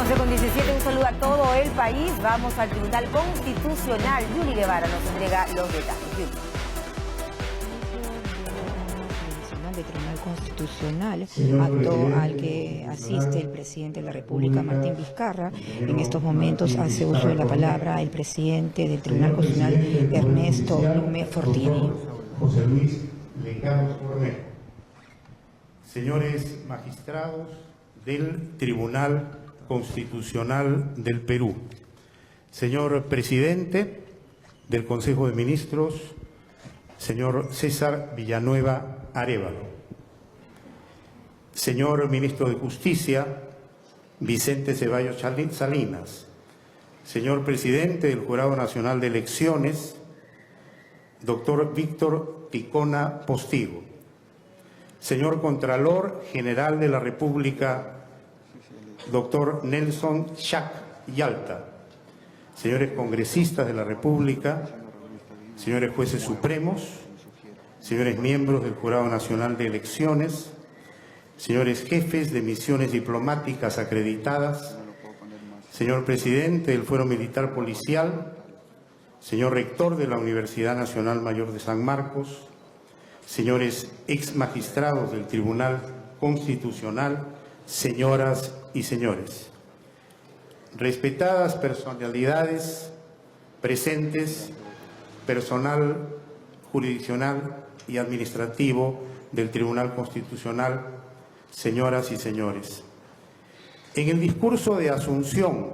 11:17, un saludo a todo el país. Vamos al Tribunal Constitucional. Yuli Guevara nos entrega los detalles. Yuli. Del Tribunal Constitucional, acto al que asiste el presidente de la República, Martín Vizcarra. En estos momentos hace uso de la palabra el presidente del Tribunal Constitucional, Ernesto Blume Fortini. José Luis Lecaros Cornejo. Señores magistrados del Tribunal Constitucional del Perú, señor presidente del Consejo de Ministros, señor César Villanueva Arévalo, señor ministro de Justicia, Vicente Ceballos Salinas, señor presidente del Jurado Nacional de Elecciones, doctor Víctor Ticona Postigo, señor Contralor General de la República, doctor Nelson Chac Yalta, señores congresistas de la República, señores jueces supremos, señores miembros del Jurado Nacional de Elecciones, señores jefes de misiones diplomáticas acreditadas, señor presidente del Fuero Militar Policial, señor rector de la Universidad Nacional Mayor de San Marcos, señores ex magistrados del Tribunal Constitucional, señoras y señores, respetadas personalidades presentes, personal jurisdiccional y administrativo del Tribunal Constitucional, señoras y señores. En el discurso de asunción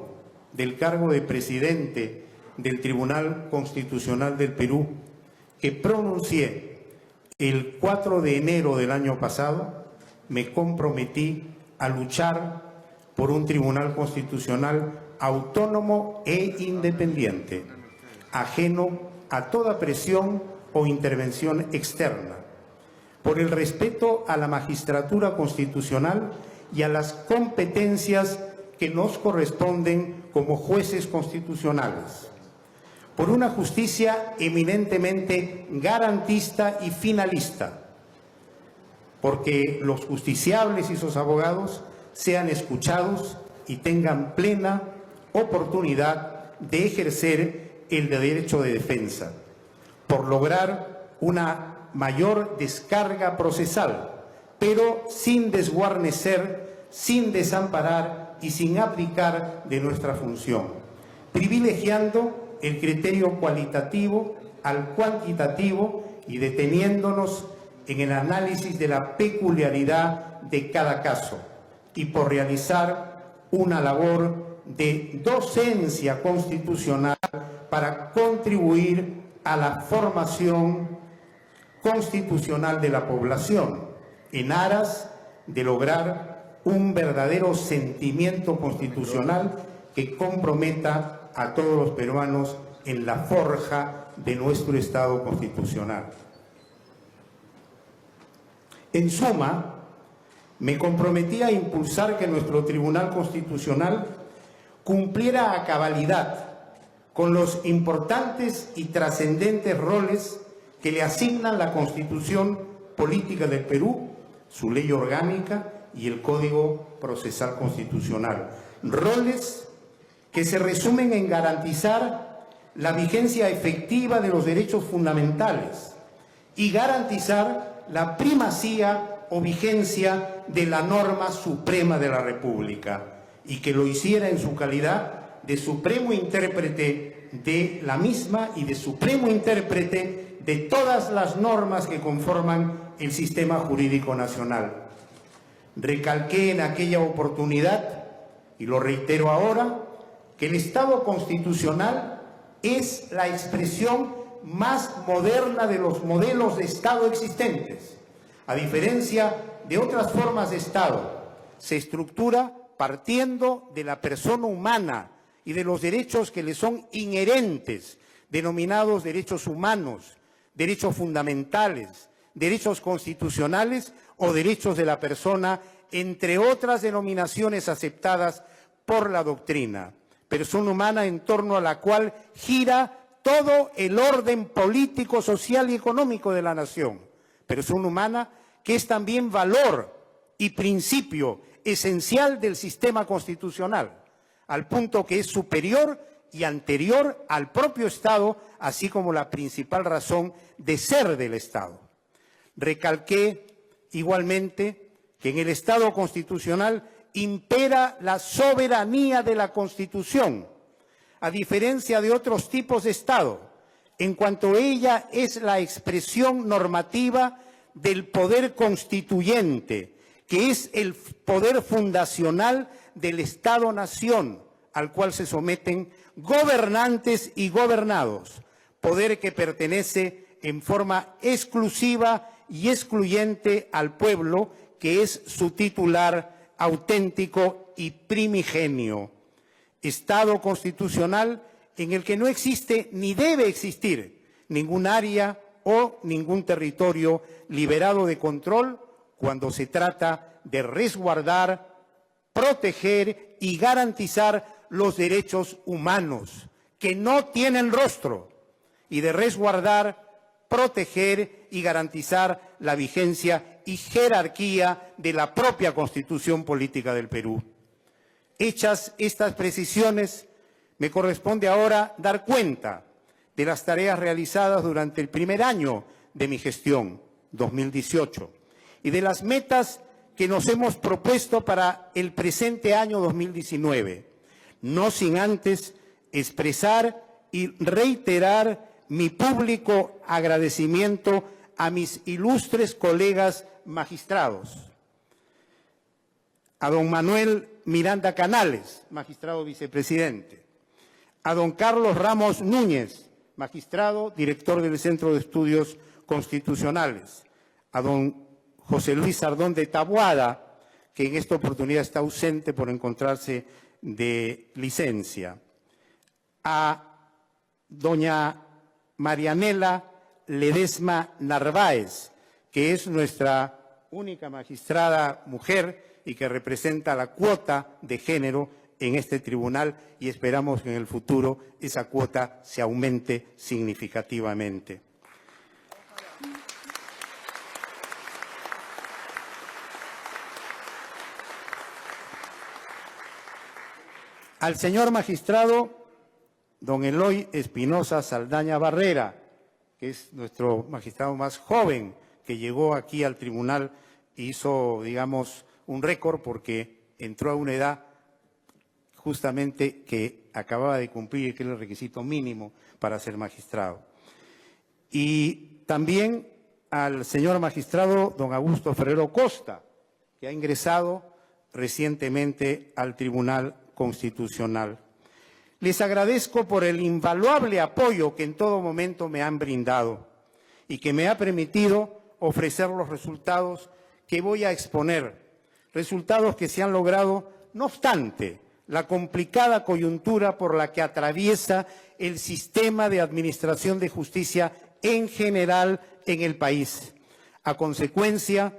del cargo de presidente del Tribunal Constitucional del Perú, que pronuncié el 4 de enero del año pasado, me comprometí a luchar por un Tribunal Constitucional autónomo e independiente, ajeno a toda presión o intervención externa, por el respeto a la magistratura constitucional y a las competencias que nos corresponden como jueces constitucionales, por una justicia eminentemente garantista y finalista, porque los justiciables y sus abogados sean escuchados y tengan plena oportunidad de ejercer el derecho de defensa, por lograr una mayor descarga procesal, pero sin desguarnecer, sin desamparar y sin abdicar de nuestra función, privilegiando el criterio cualitativo al cuantitativo y deteniéndonos en el análisis de la peculiaridad de cada caso, y por realizar una labor de docencia constitucional para contribuir a la formación constitucional de la población, en aras de lograr un verdadero sentimiento constitucional que comprometa a todos los peruanos en la forja de nuestro Estado constitucional. En suma, me comprometí a impulsar que nuestro Tribunal Constitucional cumpliera a cabalidad con los importantes y trascendentes roles que le asignan la Constitución Política del Perú, su ley orgánica y el Código Procesal Constitucional. Roles que se resumen en garantizar la vigencia efectiva de los derechos fundamentales y garantizar la primacía o vigencia de la norma suprema de la República, y que lo hiciera en su calidad de supremo intérprete de la misma y de supremo intérprete de todas las normas que conforman el sistema jurídico nacional. Recalqué en aquella oportunidad, y lo reitero ahora, que el Estado constitucional es la expresión más moderna de los modelos de Estado existentes. A diferencia de otras formas de Estado, se estructura partiendo de la persona humana y de los derechos que le son inherentes, denominados derechos humanos, derechos fundamentales, derechos constitucionales o derechos de la persona, entre otras denominaciones aceptadas por la doctrina. Persona humana en torno a la cual gira todo el orden político, social y económico de la nación. Persona humana que es también valor y principio esencial del sistema constitucional. al punto que es superior y anterior al propio Estado, así como la principal razón de ser del Estado. Recalqué igualmente que en el Estado constitucional impera la soberanía de la Constitución, a diferencia de otros tipos de Estado, en cuanto ella es la expresión normativa del poder constituyente, que es el poder fundacional del Estado-nación, al cual se someten gobernantes y gobernados, poder que pertenece en forma exclusiva y excluyente al pueblo, que es su titular auténtico y primigenio. Estado constitucional en el que no existe ni debe existir ningún área o ningún territorio liberado de control cuando se trata de resguardar, proteger y garantizar los derechos humanos que no tienen rostro, y de resguardar, proteger y garantizar la vigencia y jerarquía de la propia Constitución Política del Perú. Hechas estas precisiones, me corresponde ahora dar cuenta de las tareas realizadas durante el primer año de mi gestión, 2018, y de las metas que nos hemos propuesto para el presente año 2019, no sin antes expresar y reiterar mi público agradecimiento a mis ilustres colegas magistrados, a don Manuel Miranda Canales, magistrado vicepresidente, a don Carlos Ramos Núñez, magistrado, director del Centro de Estudios Constitucionales, a don José Luis Sardón de Taboada, que en esta oportunidad está ausente por encontrarse de licencia, a doña Marianela Ledesma Narváez, que es nuestra única magistrada mujer y que representa la cuota de género en este tribunal, y esperamos que en el futuro esa cuota se aumente significativamente. Al señor magistrado don Eloy Espinosa Saldaña Barrera, que es nuestro magistrado más joven que llegó aquí al tribunal e hizo, digamos, un récord porque entró a una edad justamente que acababa de cumplir, que es el requisito mínimo para ser magistrado. Y también al señor magistrado don Augusto Ferrero Costa, que ha ingresado recientemente al Tribunal Constitucional. Les agradezco por el invaluable apoyo que en todo momento me han brindado y que me ha permitido ofrecer los resultados que voy a exponer, resultados que se han logrado no obstante la complicada coyuntura por la que atraviesa el sistema de administración de justicia en general en el país, a consecuencia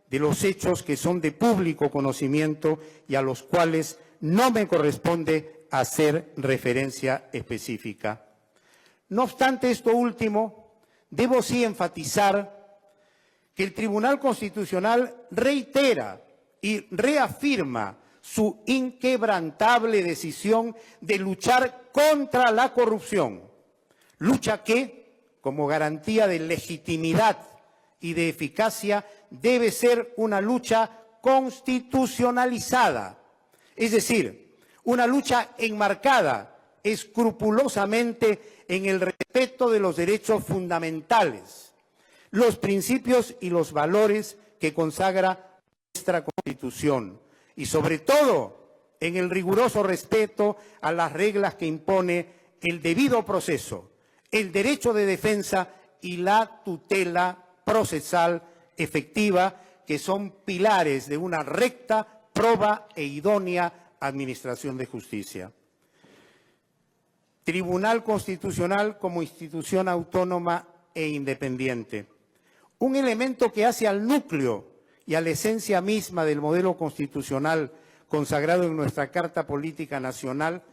de los hechos que son de público conocimiento y a los cuales no me corresponde hacer referencia específica. No obstante esto último, debo sí enfatizar que el Tribunal Constitucional reitera y reafirma su inquebrantable decisión de luchar contra la corrupción, lucha que, como garantía de legitimidad y de eficacia, debe ser una lucha constitucionalizada, es decir, una lucha enmarcada escrupulosamente en el respeto de los derechos fundamentales, los principios y los valores que consagra nuestra Constitución, y sobre todo en el riguroso respeto a las reglas que impone el debido proceso, el derecho de defensa y la tutela procesal efectiva, que son pilares de una recta, proba e idónea administración de justicia. Tribunal Constitucional como institución autónoma e independiente. Un elemento que hace al núcleo y a la esencia misma del modelo constitucional consagrado en nuestra Carta Política Nacional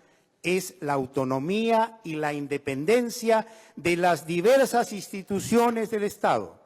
es la autonomía y la independencia de las diversas instituciones del Estado,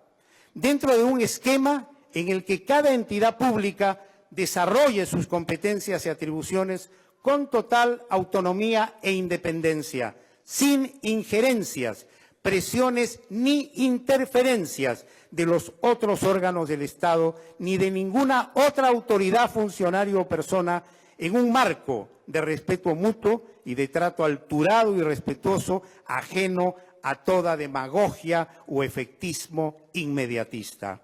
dentro de un esquema en el que cada entidad pública desarrolle sus competencias y atribuciones con total autonomía e independencia, sin injerencias, presiones ni interferencias de los otros órganos del Estado ni de ninguna otra autoridad, funcionario o persona, en un marco de respeto mutuo y de trato alturado y respetuoso, ajeno a toda demagogia o efectismo inmediatista.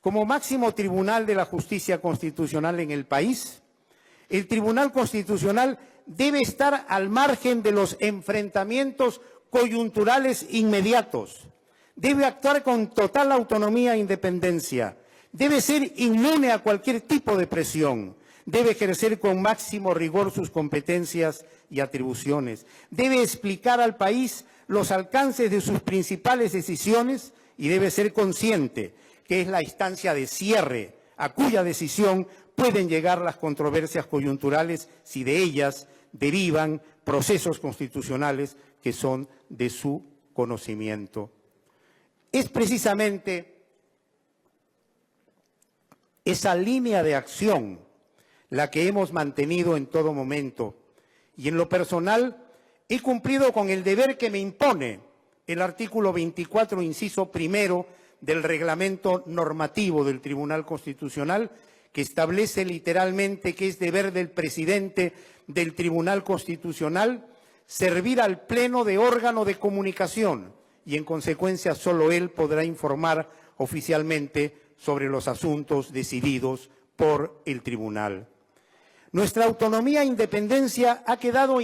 Como máximo tribunal de la justicia constitucional en el país, el Tribunal Constitucional debe estar al margen de los enfrentamientos coyunturales inmediatos, debe actuar con total autonomía e independencia, debe ser inmune a cualquier tipo de presión, debe ejercer con máximo rigor sus competencias y atribuciones, debe explicar al país los alcances de sus principales decisiones y debe ser consciente que es la instancia de cierre a cuya decisión pueden llegar las controversias coyunturales si de ellas derivan procesos constitucionales que son de su conocimiento. Es precisamente esa línea de acción la que hemos mantenido en todo momento y en lo personal he cumplido con el deber que me impone el artículo 24, inciso primero del reglamento normativo del Tribunal Constitucional, que establece literalmente que es deber del presidente del Tribunal Constitucional servir al Pleno de órgano de comunicación y, en consecuencia, solo él podrá informar oficialmente sobre los asuntos decididos por el Tribunal. Nuestra autonomía e independencia ha quedado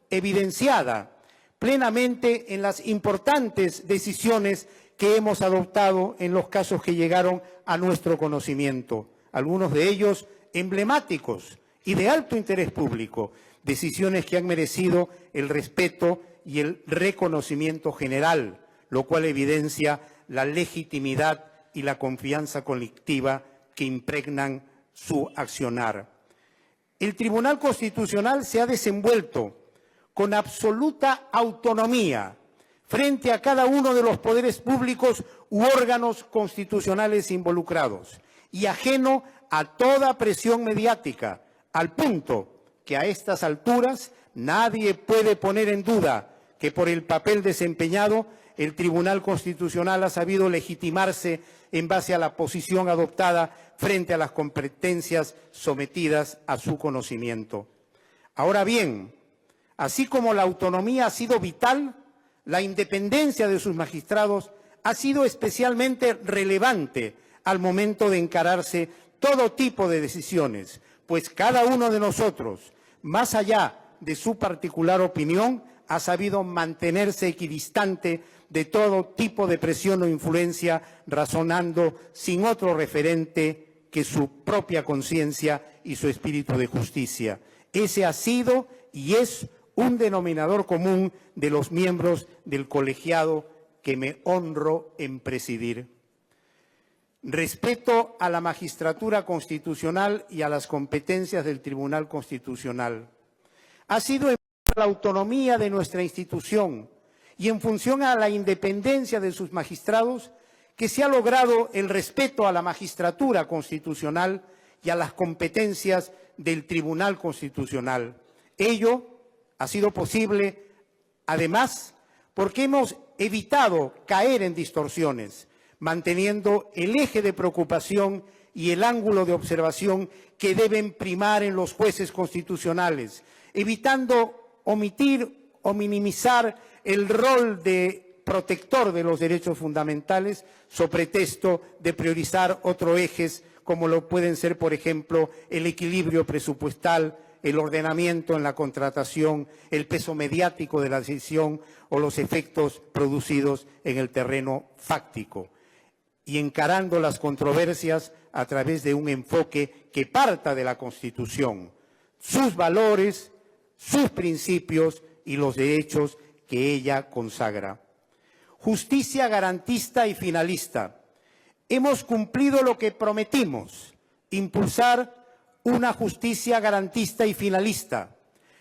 evidenciada plenamente en las importantes decisiones que hemos adoptado en los casos que llegaron a nuestro conocimiento, algunos de ellos emblemáticos y de alto interés público, decisiones que han merecido el respeto y el reconocimiento general, lo cual evidencia la legitimidad y la confianza colectiva que impregnan su accionar. El Tribunal Constitucional se ha desenvuelto con absoluta autonomía frente a cada uno de los poderes públicos u órganos constitucionales involucrados y ajeno a toda presión mediática, al punto que a estas alturas nadie puede poner en duda que por el papel desempeñado el Tribunal Constitucional ha sabido legitimarse en base a la posición adoptada frente a las competencias sometidas a su conocimiento. Ahora bien, así como la autonomía ha sido vital, la independencia de sus magistrados ha sido especialmente relevante al momento de encararse todo tipo de decisiones, pues cada uno de nosotros, más allá de su particular opinión, ha sabido mantenerse equidistante de todo tipo de presión o influencia, razonando sin otro referente que su propia conciencia y su espíritu de justicia. Ese ha sido y es un denominador común de los miembros del colegiado que me honro en presidir. Respeto a la magistratura constitucional y a las competencias del Tribunal Constitucional. Ha sido en la autonomía de nuestra institución y en función a la independencia de sus magistrados que se ha logrado el respeto a la magistratura constitucional y a las competencias del Tribunal Constitucional. Ello ha sido posible, además, porque hemos evitado caer en distorsiones, manteniendo el eje de preocupación y el ángulo de observación que deben primar en los jueces constitucionales, evitando omitir o minimizar el rol de protector de los derechos fundamentales, so pretexto de priorizar otros ejes como lo pueden ser, por ejemplo, el equilibrio presupuestal, el ordenamiento en la contratación, el peso mediático de la decisión o los efectos producidos en el terreno fáctico, y encarando las controversias a través de un enfoque que parta de la Constitución, sus valores, sus principios y los derechos que ella consagra. Justicia garantista y finalista. Hemos cumplido lo que prometimos, impulsar una justicia garantista y finalista,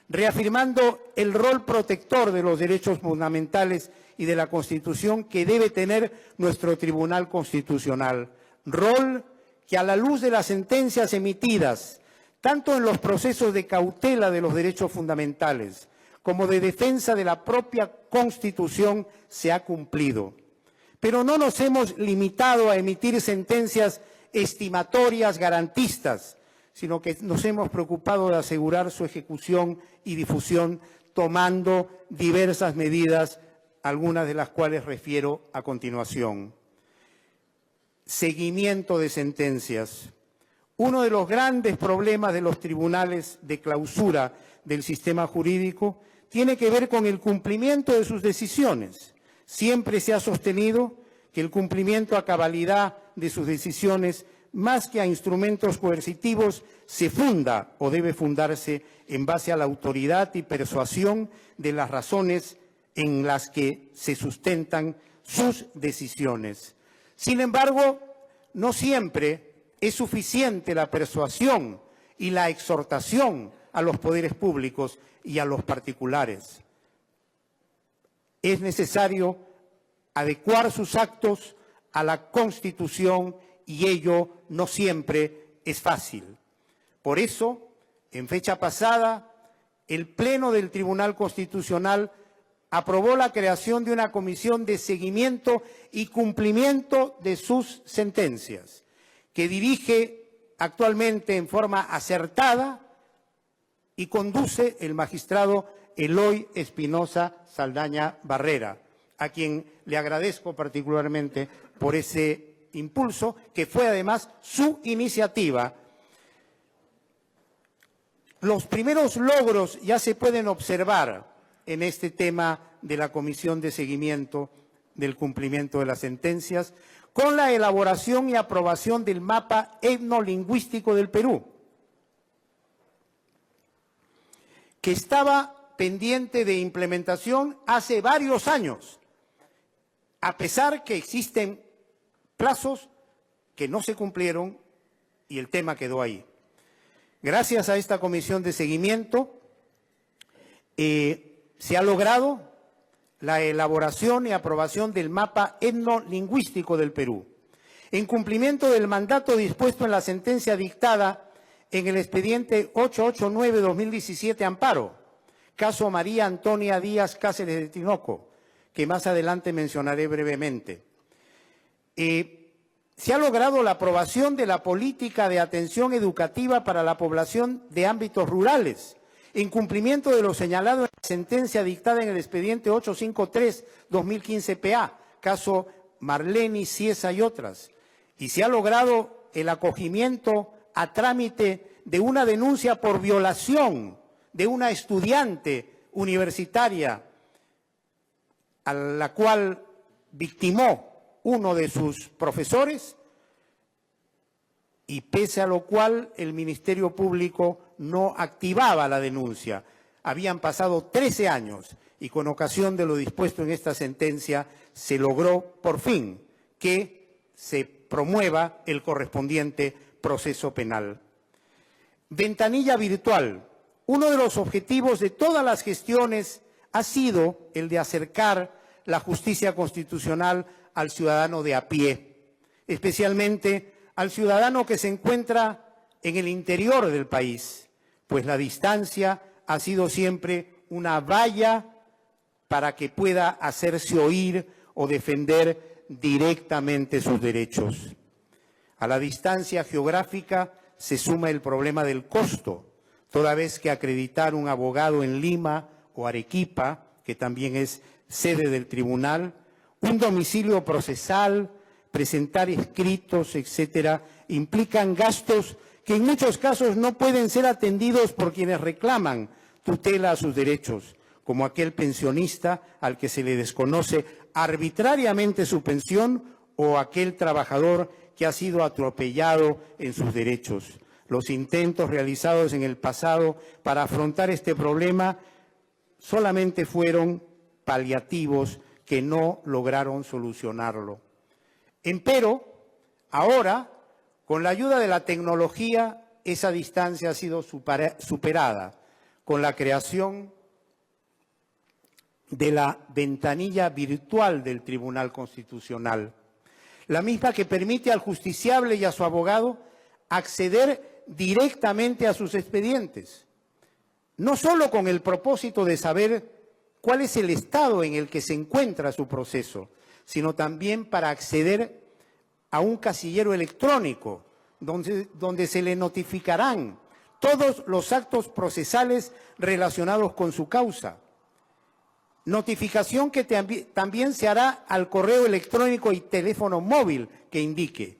reafirmando el rol protector de los derechos fundamentales y de la Constitución que debe tener nuestro Tribunal Constitucional, rol que a la luz de las sentencias emitidas tanto en los procesos de cautela de los derechos fundamentales como de defensa de la propia Constitución, se ha cumplido. Pero no nos hemos limitado a emitir sentencias estimatorias garantistas, sino que nos hemos preocupado de asegurar su ejecución y difusión tomando diversas medidas, algunas de las cuales refiero a continuación. Seguimiento de sentencias. Uno de los grandes problemas de los tribunales de clausura del sistema jurídico tiene que ver con el cumplimiento de sus decisiones. Siempre se ha sostenido que el cumplimiento a cabalidad de sus decisiones, más que a instrumentos coercitivos, se funda o debe fundarse en base a la autoridad y persuasión de las razones en las que se sustentan sus decisiones. Sin embargo, no siempre es suficiente la persuasión y la exhortación a los poderes públicos y a los particulares. Es necesario adecuar sus actos a la Constitución y ello no siempre es fácil. Por eso, en fecha pasada, el Pleno del Tribunal Constitucional aprobó la creación de una comisión de seguimiento y cumplimiento de sus sentencias, que dirige actualmente en forma acertada y conduce el magistrado Eloy Espinosa Saldaña Barrera, a quien le agradezco particularmente por ese impulso, que fue además su iniciativa. Los primeros logros ya se pueden observar en este tema de la Comisión de Seguimiento del Cumplimiento de las Sentencias, con la elaboración y aprobación del mapa etnolingüístico del Perú, que estaba pendiente de implementación hace varios años, a pesar que existen plazos que no se cumplieron y el tema quedó ahí. Gracias a esta comisión de seguimiento se ha logrado la elaboración y aprobación del mapa etnolingüístico del Perú, en cumplimiento del mandato dispuesto en la sentencia dictada en el expediente 889-2017 Amparo, caso María Antonia Díaz Cáceres de Tinoco, que más adelante mencionaré brevemente. Se ha logrado la aprobación de la política de atención educativa para la población de ámbitos rurales, en cumplimiento de lo señalado en la sentencia dictada en el expediente 853-2015 PA, caso Marleni, Ciesa y otras. Y se ha logrado el acogimiento a trámite de una denuncia por violación de una estudiante universitaria a la cual victimó uno de sus profesores, y pese a lo cual el Ministerio Público no activaba la denuncia. Habían pasado 13 años y con ocasión de lo dispuesto en esta sentencia se logró por fin que se promueva el correspondiente proceso penal. Ventanilla virtual. Uno de los objetivos de todas las gestiones ha sido el de acercar la justicia constitucional al ciudadano de a pie, especialmente al ciudadano que se encuentra en el interior del país, pues la distancia ha sido siempre una valla para que pueda hacerse oír o defender directamente sus derechos. A la distancia geográfica se suma el problema del costo, toda vez que acreditar un abogado en Lima o Arequipa, que también es sede del tribunal, un domicilio procesal, presentar escritos, etcétera, implican gastos que en muchos casos no pueden ser atendidos por quienes reclaman tutela a sus derechos, como aquel pensionista al que se le desconoce arbitrariamente su pensión o aquel trabajador que ha sido atropellado en sus derechos. Los intentos realizados en el pasado para afrontar este problema solamente fueron paliativos que no lograron solucionarlo. Empero, ahora, con la ayuda de la tecnología, esa distancia ha sido superada con la creación de la ventanilla virtual del Tribunal Constitucional, la misma que permite al justiciable y a su abogado acceder directamente a sus expedientes, no solo con el propósito de saber cuál es el estado en el que se encuentra su proceso, sino también para acceder a un casillero electrónico donde se le notificarán todos los actos procesales relacionados con su causa. Notificación que también se hará al correo electrónico y teléfono móvil que indique,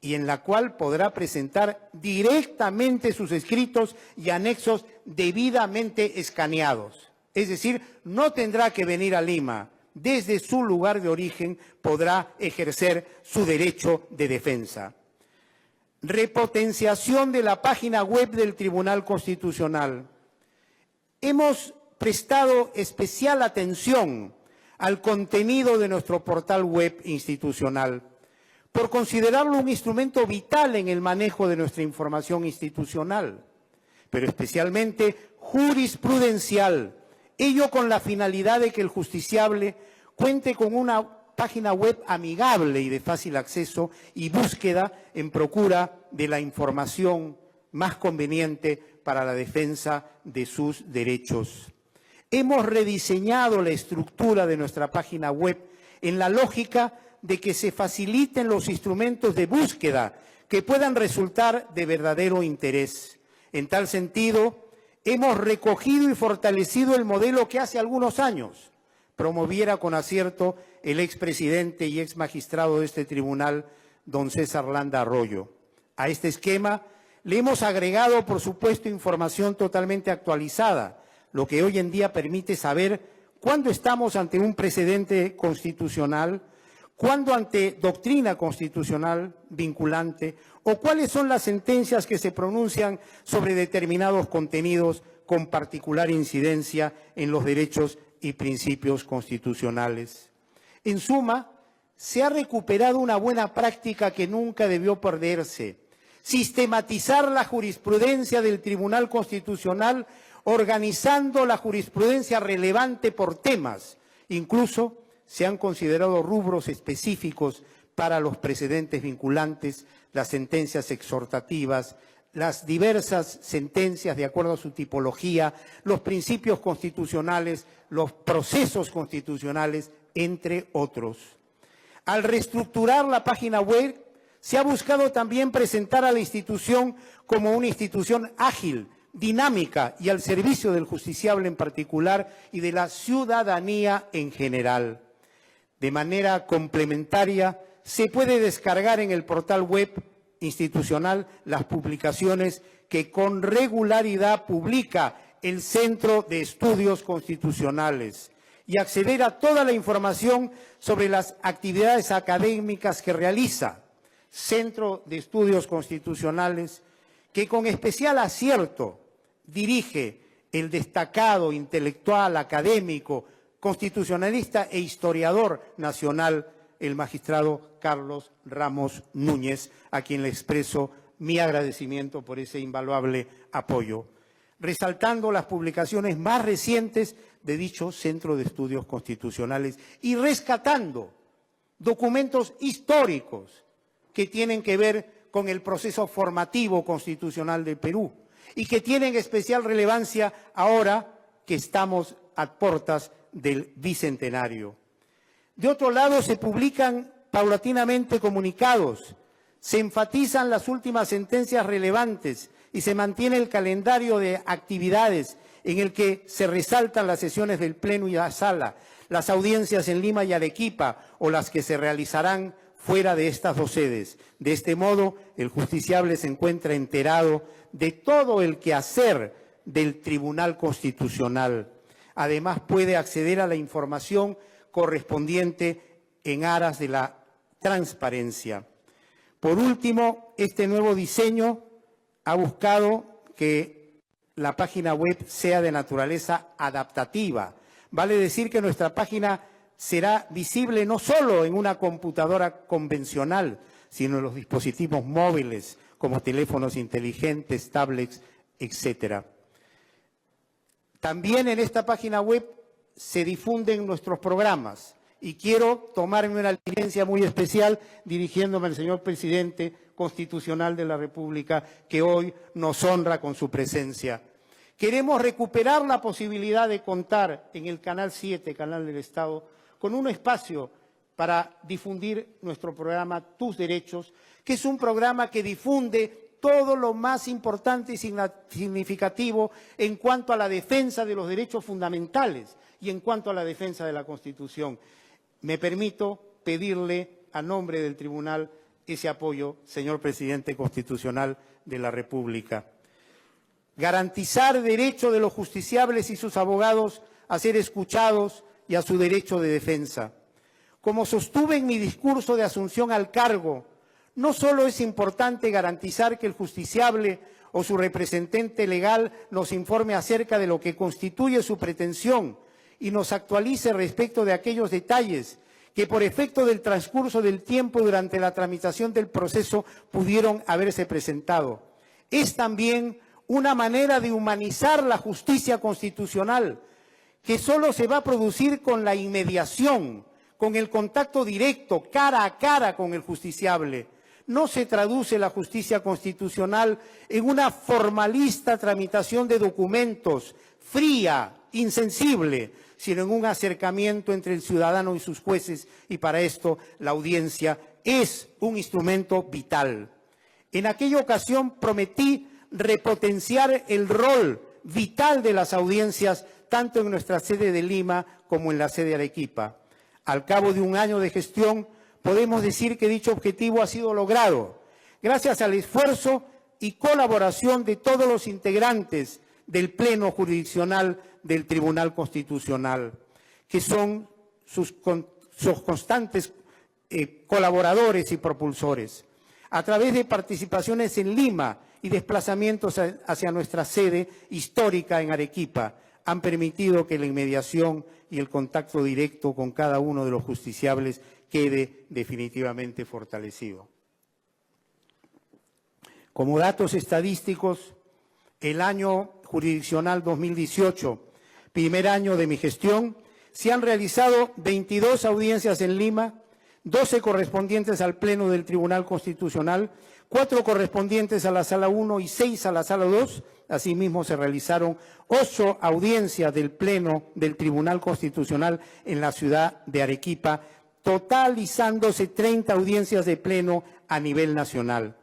y en la cual podrá presentar directamente sus escritos y anexos debidamente escaneados. Es decir, no tendrá que venir a Lima. Desde su lugar de origen podrá ejercer su derecho de defensa. Repotenciación de la página web del Tribunal Constitucional. Hemos prestado especial atención al contenido de nuestro portal web institucional, por considerarlo un instrumento vital en el manejo de nuestra información institucional, pero especialmente jurisprudencial, ello con la finalidad de que el justiciable cuente con una página web amigable y de fácil acceso y búsqueda en procura de la información más conveniente para la defensa de sus derechos. Hemos rediseñado la estructura de nuestra página web en la lógica de que se faciliten los instrumentos de búsqueda que puedan resultar de verdadero interés. En tal sentido, hemos recogido y fortalecido el modelo que hace algunos años promoviera con acierto el expresidente y exmagistrado de este tribunal, don César Landa Arroyo. A este esquema le hemos agregado, por supuesto, información totalmente actualizada, lo que hoy en día permite saber cuándo estamos ante un precedente constitucional, cuándo ante doctrina constitucional vinculante o cuáles son las sentencias que se pronuncian sobre determinados contenidos con particular incidencia en los derechos y principios constitucionales. En suma, se ha recuperado una buena práctica que nunca debió perderse: sistematizar la jurisprudencia del Tribunal Constitucional, organizando la jurisprudencia relevante por temas. Incluso se han considerado rubros específicos para los precedentes vinculantes, las sentencias exhortativas, las diversas sentencias de acuerdo a su tipología, los principios constitucionales, los procesos constitucionales, entre otros. Al reestructurar la página web, se ha buscado también presentar a la institución como una institución ágil, dinámica y al servicio del justiciable en particular y de la ciudadanía en general. De manera complementaria, se puede descargar en el portal web institucional las publicaciones que con regularidad publica el Centro de Estudios Constitucionales y acceder a toda la información sobre las actividades académicas que realiza Centro de Estudios Constitucionales, que con especial acierto dirige el destacado intelectual, académico, constitucionalista e historiador nacional, el magistrado Carlos Ramos Núñez, a quien le expreso mi agradecimiento por ese invaluable apoyo, resaltando las publicaciones más recientes de dicho Centro de Estudios Constitucionales y rescatando documentos históricos que tienen que ver con el proceso formativo constitucional del Perú y que tienen especial relevancia ahora que estamos a puertas del bicentenario. De otro lado, se publican paulatinamente comunicados, se enfatizan las últimas sentencias relevantes y se mantiene el calendario de actividades en el que se resaltan las sesiones del Pleno y la Sala, las audiencias en Lima y Arequipa o las que se realizarán fuera de estas dos sedes. De este modo, el justiciable se encuentra enterado de todo el quehacer del Tribunal Constitucional. Además, puede acceder a la información correspondiente en aras de la transparencia. Por último, este nuevo diseño ha buscado que la página web sea de naturaleza adaptativa. Vale decir que nuestra página será visible no solo en una computadora convencional, sino en los dispositivos móviles como teléfonos inteligentes, tablets, etcétera. También en esta página web se difunden nuestros programas y quiero tomarme una licencia muy especial dirigiéndome al señor presidente Constitucional de la República, que hoy nos honra con su presencia. Queremos recuperar la posibilidad de contar en el Canal 7, Canal del Estado, con un espacio para difundir nuestro programa Tus Derechos, que es un programa que difunde todo lo más importante y significativo en cuanto a la defensa de los derechos fundamentales y en cuanto a la defensa de la Constitución. Me permito pedirle a nombre del Tribunal ese apoyo, señor Presidente Constitucional de la República. Garantizar el derecho de los justiciables y sus abogados a ser escuchados y a su derecho de defensa. Como sostuve en mi discurso de asunción al cargo, no solo es importante garantizar que el justiciable o su representante legal nos informe acerca de lo que constituye su pretensión y nos actualice respecto de aquellos detalles que por efecto del transcurso del tiempo durante la tramitación del proceso pudieron haberse presentado. Es también una manera de humanizar la justicia constitucional, que solo se va a producir con la inmediación, con el contacto directo, cara a cara con el justiciable. No se traduce la justicia constitucional en una formalista tramitación de documentos, fría, insensible, sino en un acercamiento entre el ciudadano y sus jueces, y para esto la audiencia es un instrumento vital. En aquella ocasión prometí repotenciar el rol vital de las audiencias, tanto en nuestra sede de Lima como en la sede de Arequipa. Al cabo de un año de gestión, podemos decir que dicho objetivo ha sido logrado, gracias al esfuerzo y colaboración de todos los integrantes del Pleno Jurisdiccional del Tribunal Constitucional, que son sus constantes colaboradores y propulsores. A través de participaciones en Lima y desplazamientos hacia nuestra sede histórica en Arequipa, han permitido que la inmediación y el contacto directo con cada uno de los justiciables quede definitivamente fortalecido. Como datos estadísticos, el año jurisdiccional 2018, primer año de mi gestión, se han realizado 22 audiencias en Lima, 12 correspondientes al Pleno del Tribunal Constitucional, 4 correspondientes a la Sala 1 y 6 a la Sala 2. Asimismo, se realizaron 8 audiencias del Pleno del Tribunal Constitucional en la ciudad de Arequipa, totalizándose 30 audiencias de Pleno a nivel nacional.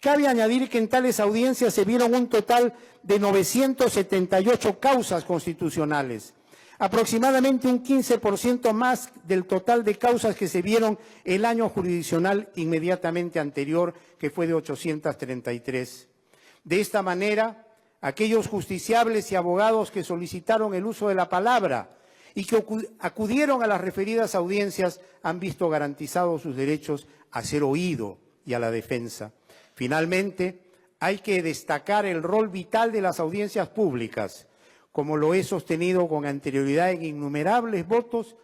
Cabe añadir que en tales audiencias se vieron un total de 978 causas constitucionales, aproximadamente un 15% más del total de causas que se vieron el año jurisdiccional inmediatamente anterior, que fue de 833. De esta manera, aquellos justiciables y abogados que solicitaron el uso de la palabra y que acudieron a las referidas audiencias han visto garantizados sus derechos a ser oído y a la defensa. Finalmente, hay que destacar el rol vital de las audiencias públicas, como lo he sostenido con anterioridad en innumerables votos.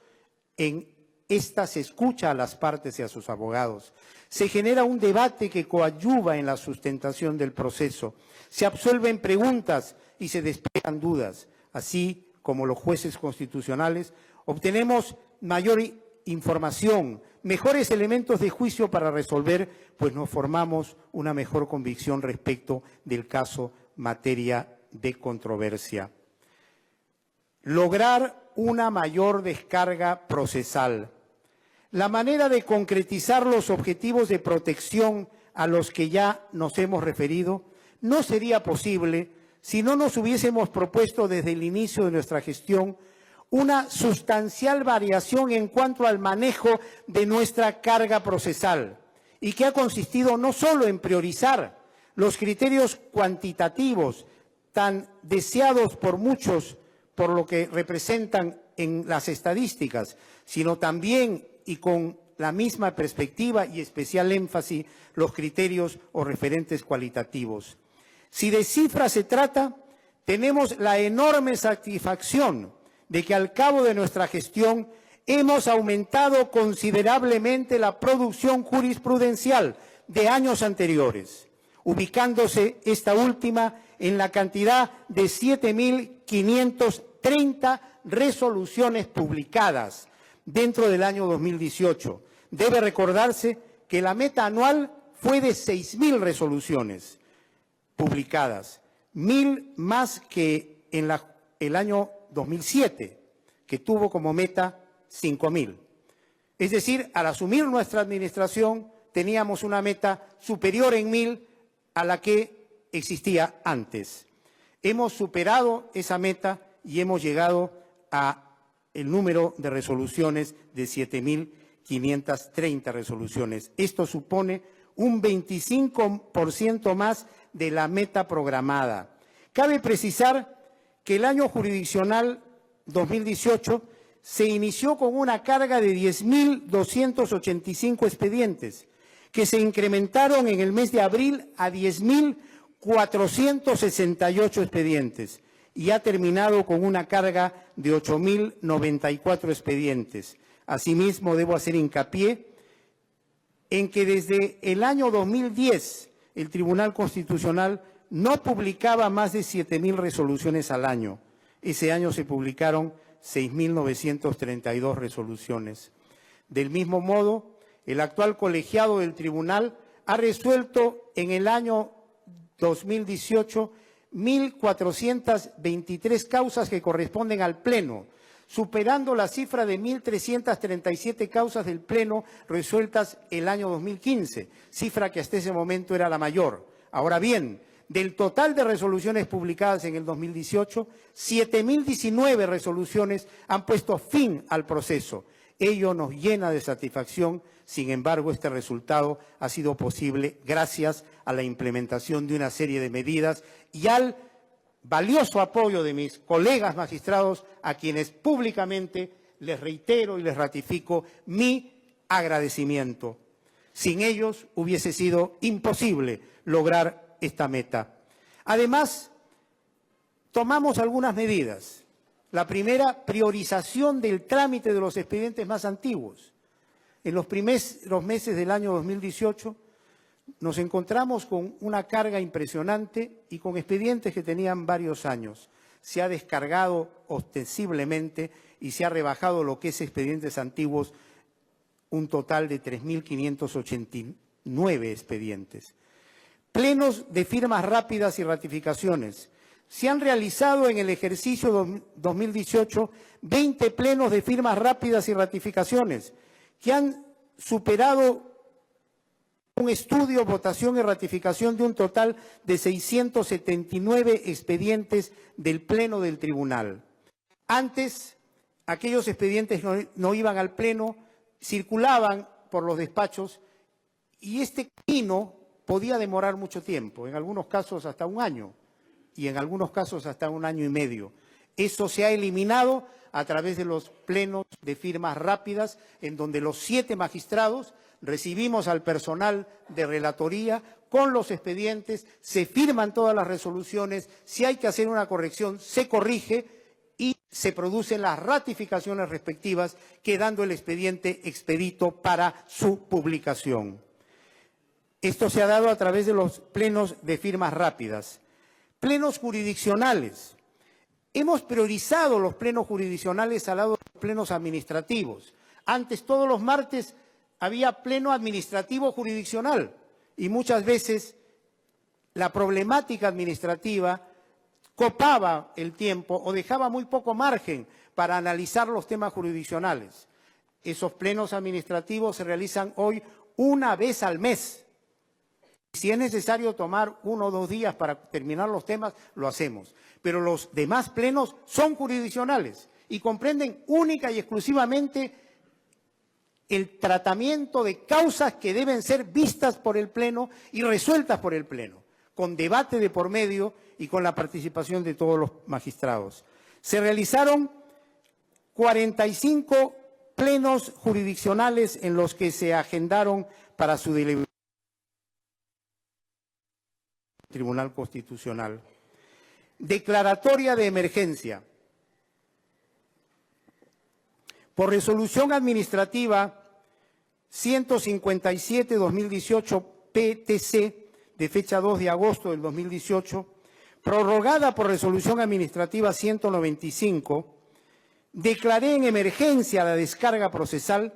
En esta se escucha a las partes y a sus abogados. Se genera un debate que coadyuva en la sustentación del proceso. Se absuelven preguntas y se despejan dudas. Así como los jueces constitucionales, obtenemos mayor información, mejores elementos de juicio para resolver, pues nos formamos una mejor convicción respecto del caso materia de controversia. Lograr una mayor descarga procesal. La manera de concretizar los objetivos de protección a los que ya nos hemos referido no sería posible si no nos hubiésemos propuesto desde el inicio de nuestra gestión una sustancial variación en cuanto al manejo de nuestra carga procesal, y que ha consistido no solo en priorizar los criterios cuantitativos tan deseados por muchos por lo que representan en las estadísticas, sino también y con la misma perspectiva y especial énfasis los criterios o referentes cualitativos. Si de cifras se trata, tenemos la enorme satisfacción de que al cabo de nuestra gestión hemos aumentado considerablemente la producción jurisprudencial de años anteriores, ubicándose esta última en la cantidad de 7.530 resoluciones publicadas dentro del año 2018. Debe recordarse que la meta anual fue de 6.000 resoluciones publicadas, 1.000 más que en el año 2007, que tuvo como meta 5.000. Es decir, al asumir nuestra administración, teníamos una meta superior en 1.000 a la que existía antes. Hemos superado esa meta y hemos llegado a el número de resoluciones de 7.530 resoluciones. Esto supone un 25% más de la meta programada. Cabe precisar que el año jurisdiccional 2018 se inició con una carga de 10.285 expedientes, que se incrementaron en el mes de abril a 10.468 expedientes y ha terminado con una carga de 8.094 expedientes. Asimismo, debo hacer hincapié en que desde el año 2010 el Tribunal Constitucional no publicaba más de 7.000 resoluciones al año. Ese año se publicaron 6.932 resoluciones. Del mismo modo, el actual colegiado del Tribunal ha resuelto en el año 2018 1.423 causas que corresponden al Pleno, superando la cifra de 1.337 causas del Pleno resueltas el año 2015, cifra que hasta ese momento era la mayor. Ahora bien, del total de resoluciones publicadas en el 2018, 7.019 resoluciones han puesto fin al proceso. Ello nos llena de satisfacción. Sin embargo, este resultado ha sido posible gracias a la implementación de una serie de medidas y al valioso apoyo de mis colegas magistrados, a quienes públicamente les reitero y les ratifico mi agradecimiento. Sin ellos hubiese sido imposible lograr esta meta. Además, tomamos algunas medidas. La primera, priorización del trámite de los expedientes más antiguos. En los primeros meses del año 2018 nos encontramos con una carga impresionante y con expedientes que tenían varios años. Se ha descargado ostensiblemente y se ha rebajado lo que es expedientes antiguos, un total de 3.589 expedientes. Plenos de firmas rápidas y ratificaciones. Se han realizado en el ejercicio 2018 20 plenos de firmas rápidas y ratificaciones que han superado un estudio, votación y ratificación de un total de 679 expedientes del Pleno del Tribunal. Antes, aquellos expedientes no iban al Pleno, circulaban por los despachos y este camino podía demorar mucho tiempo, en algunos casos hasta un año y en algunos casos hasta 1 año y medio. Eso se ha eliminado a través de los plenos de firmas rápidas, en donde los 7 magistrados recibimos al personal de relatoría con los expedientes, se firman todas las resoluciones, si hay que hacer una corrección, se corrige y se producen las ratificaciones respectivas, quedando el expediente expedito para su publicación. Esto se ha dado a través de los plenos de firmas rápidas. Plenos jurisdiccionales. Hemos priorizado los plenos jurisdiccionales al lado de los plenos administrativos. Antes, todos los martes, había pleno administrativo jurisdiccional y muchas veces la problemática administrativa copaba el tiempo o dejaba muy poco margen para analizar los temas jurisdiccionales. Esos plenos administrativos se realizan hoy una vez al mes. Si es necesario tomar 1 o 2 días para terminar los temas, lo hacemos. Pero los demás plenos son jurisdiccionales y comprenden única y exclusivamente el tratamiento de causas que deben ser vistas por el Pleno y resueltas por el Pleno, con debate de por medio y con la participación de todos los magistrados. Se realizaron 45 plenos jurisdiccionales en los que se agendaron para su deliberación Tribunal Constitucional. Declaratoria de emergencia. Por resolución administrativa 157/2018 PTC de fecha 2 de agosto del 2018, prorrogada por resolución administrativa 195, declaré en emergencia la descarga procesal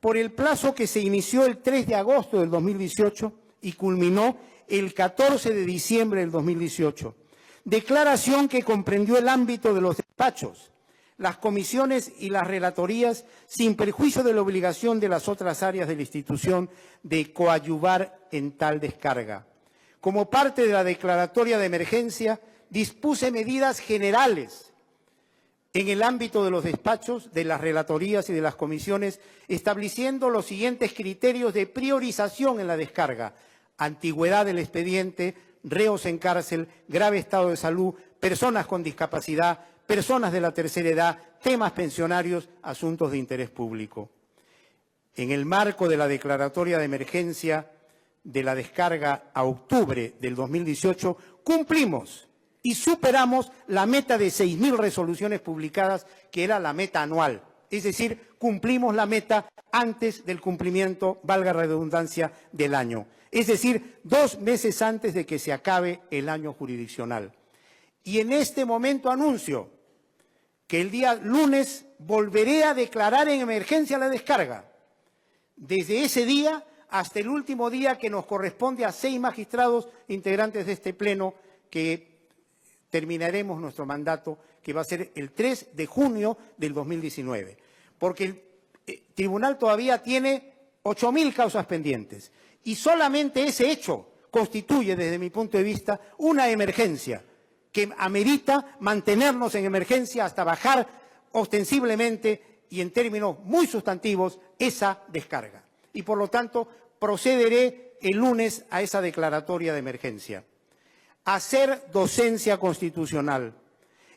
por el plazo que se inició el 3 de agosto del 2018 y culminó el 14 de diciembre del 2018. Declaración que comprendió el ámbito de los despachos, las comisiones y las relatorías, sin perjuicio de la obligación de las otras áreas de la institución de coadyuvar en tal descarga. Como parte de la declaratoria de emergencia, dispuse medidas generales en el ámbito de los despachos, de las relatorías y de las comisiones, estableciendo los siguientes criterios de priorización en la descarga: antigüedad del expediente, reos en cárcel, grave estado de salud, personas con discapacidad, personas de la tercera edad, temas pensionarios, asuntos de interés público. En el marco de la declaratoria de emergencia de la descarga a octubre del 2018, cumplimos y superamos la meta de 6.000 resoluciones publicadas, que era la meta anual. Es decir, cumplimos la meta antes del cumplimiento, valga la redundancia, del año. Es decir, 2 meses antes de que se acabe el año jurisdiccional. Y en este momento anuncio que el día lunes volveré a declarar en emergencia la descarga. Desde ese día hasta el último día que nos corresponde a 6 magistrados integrantes de este pleno, que terminaremos nuestro mandato, que va a ser el 3 de junio del 2019. Porque el tribunal todavía tiene 8.000 causas pendientes. Y solamente ese hecho constituye, desde mi punto de vista, una emergencia que amerita mantenernos en emergencia hasta bajar ostensiblemente y en términos muy sustantivos esa descarga. Y por lo tanto procederé el lunes a esa declaratoria de emergencia. Hacer docencia constitucional,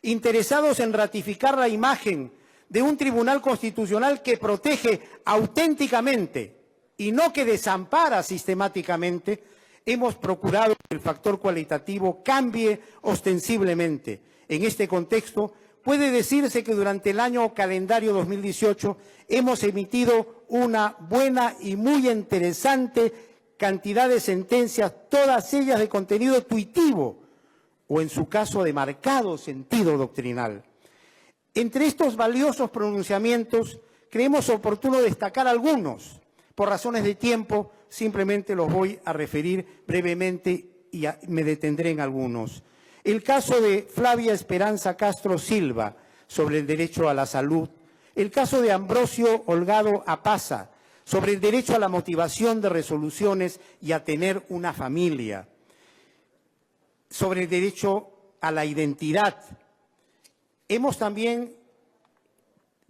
interesados en ratificar la imagen de un tribunal constitucional que protege auténticamente y no que desampara sistemáticamente, hemos procurado que el factor cualitativo cambie ostensiblemente. En este contexto, puede decirse que durante el año calendario 2018 hemos emitido una buena y muy interesante cantidad de sentencias, todas ellas de contenido tuitivo o, en su caso, de marcado sentido doctrinal. Entre estos valiosos pronunciamientos, creemos oportuno destacar algunos. Por razones de tiempo, simplemente los voy a referir brevemente y me detendré en algunos. El caso de Flavia Esperanza Castro Silva sobre el derecho a la salud. El caso de Ambrosio Holgado Apaza sobre el derecho a la motivación de resoluciones y a tener una familia. Sobre el derecho a la identidad. Hemos también